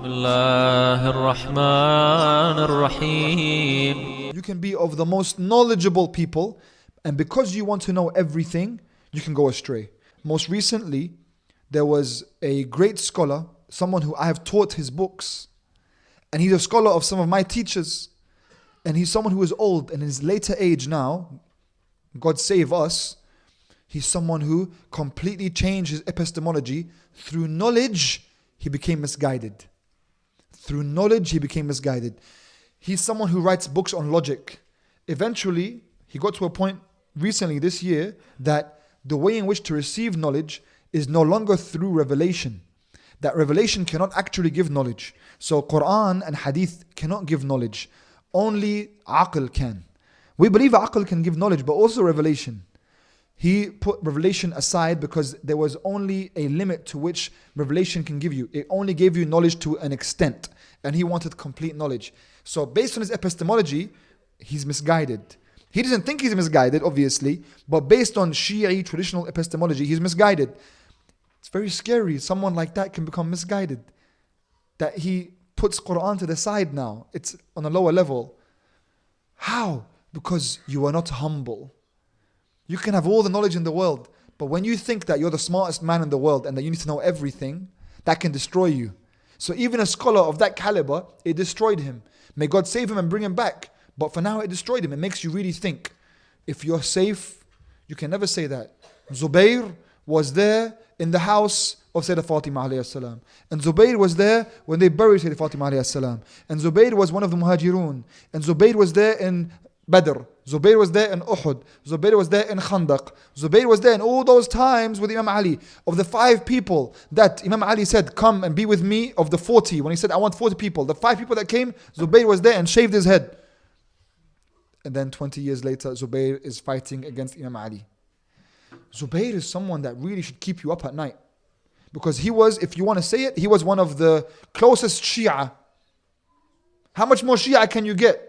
الله الرحمن الرحيم. You can be of the most knowledgeable people, and because you want to know everything, you can go astray. Most recently, there was a great scholar, someone who I have taught his books, and he's a scholar of some of my teachers, and he's someone who is old and in his later age now. God save us. He's someone who completely changed his epistemology. Through knowledge, he became misguided. Through knowledge, he became misguided. He's someone who writes books on logic. Eventually, he got to a point recently this year that the way in which to receive knowledge is no longer through revelation. That revelation cannot actually give knowledge. So Quran and Hadith cannot give knowledge. Only aql can. We believe aql can give knowledge, but also revelation. He put revelation aside because there was only a limit to which revelation can give you. It only gave you knowledge to an extent, and he wanted complete knowledge. So based on his epistemology, he's misguided. He doesn't think he's misguided, obviously, but based on Shi'i traditional epistemology, he's misguided. It's very scary. Someone like that can become misguided. That he puts Quran to the side now. It's on a lower level. How? Because you are not humble. You can have all the knowledge in the world, but when you think that you're the smartest man in the world and that you need to know everything, that can destroy you. So even a scholar of that caliber, it destroyed him. May God save him and bring him back. But for now, it destroyed him. It makes you really think. If you're safe, you can never say that. Zubayr was there in the house of Sayyidah Fatima alayhi salam. And Zubayr was there when they buried Sayyidah Fatima alayhi salam. And Zubayr was one of the Muhajirun. And Zubayr was there in Badr. Zubayr was there in Uhud. Zubayr was there in Khandaq. Zubayr was there in all those times with Imam Ali. Of the 5 people that Imam Ali said, come and be with me, of the 40, when he said, I want 40 people, the 5 people that came, Zubayr was there and shaved his head. And then 20 years later, Zubayr is fighting against Imam Ali. Zubayr is someone that really should keep you up at night. Because he was, if you want to say it, he was one of the closest Shia. How much more Shia can you get?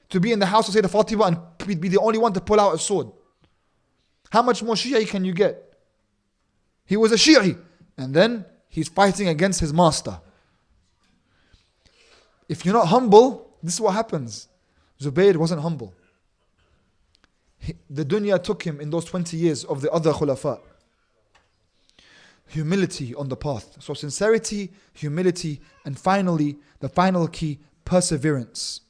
To be in the house of Sayyidah Fatima and be the only one to pull out a sword. How much more Shi'i can you get? He was a Shi'i. And then he's fighting against his master. If you're not humble, this is what happens. Zubayr wasn't humble. The dunya took him in those 20 years of the other khulafa. Humility on the path. So sincerity, humility, and finally, the final key, perseverance.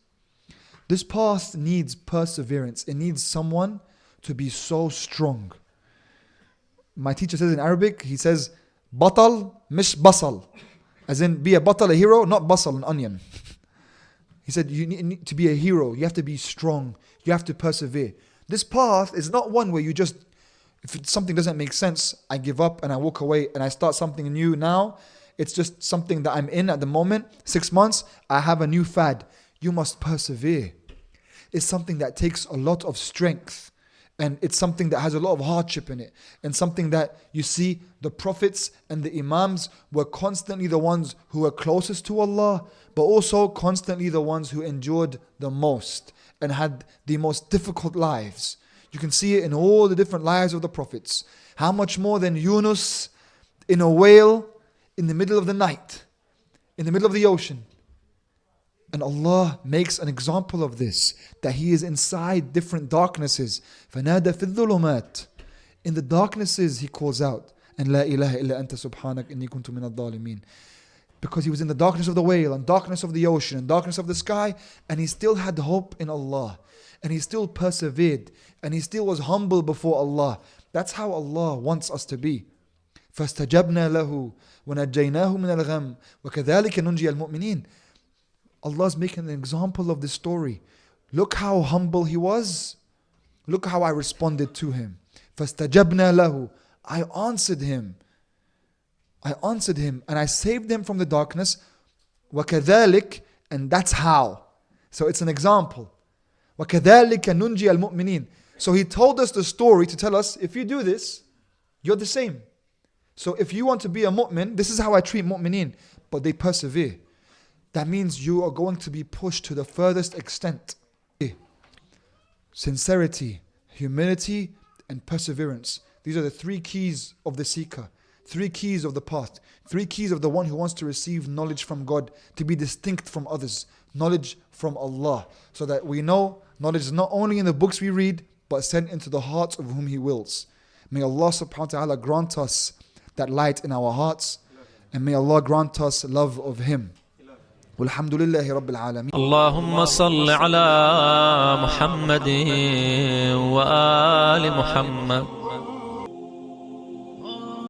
This path needs perseverance. It needs someone to be so strong. My teacher says in Arabic, he says, Batal mish basal. As in, be a batal, a hero, not basal, an onion. He said, you need to be a hero. You have to be strong. You have to persevere. This path is not one where you just, if something doesn't make sense, I give up and I walk away and I start something new now. It's just something that I'm in at the moment. 6 months, I have a new fad. You must persevere. It's something that takes a lot of strength, and it's something that has a lot of hardship in it, and something that you see the prophets and the imams were constantly the ones who were closest to Allah, but also constantly the ones who endured the most and had the most difficult lives. You can see it in all the different lives of the prophets. How much more than Yunus in a whale in the middle of the night, in the middle of the ocean. And Allah makes an example of this, that He is inside different darknesses. فَنَادَ فِي الظُّلُمَاتِ. In the darknesses He calls out, and لَا إِلَهَ إِلَّا أَنْتَ سُبْحَانَكَ إِنِّي كُنْتُ مِنَ الظَّالِمِينَ. Because he was in the darkness of the whale, and darkness of the ocean, and darkness of the sky, and he still had hope in Allah. And he still persevered, and he still was humble before Allah. That's how Allah wants us to be. فَاسْتَجَبْنَا لَهُ وَنَجَّيْنَاهُ مِنَ الْغَمِّ وَكَذَلِكَ نُنْجِيَ الْمُؤْمِنِينَ. Allah's making an example of this story. Look how humble he was. Look how I responded to him. فَاسْتَجَبْنَا لَهُ. I answered him. And I saved him from the darkness. وَكَذَلِكَ. And that's how. So it's an example. وَكَذَلِكَ نُنْجِيَ الْمُؤْمِنِينَ. So he told us the story to tell us, if you do this, you're the same. So if you want to be a mu'min, this is how I treat mu'mineen. But they persevere. That means you are going to be pushed to the furthest extent. Sincerity, humility, and perseverance. These are the 3 keys of the seeker. 3 keys of the path. 3 keys of the one who wants to receive knowledge from God, to be distinct from others. Knowledge from Allah. So that we know knowledge is not only in the books we read, but sent into the hearts of whom He wills. May Allah subhanahu wa ta'ala grant us that light in our hearts. And may Allah grant us love of Him. Walhamdulillahi Rabbil Alameen. اللهم صل على محمد وآل محمد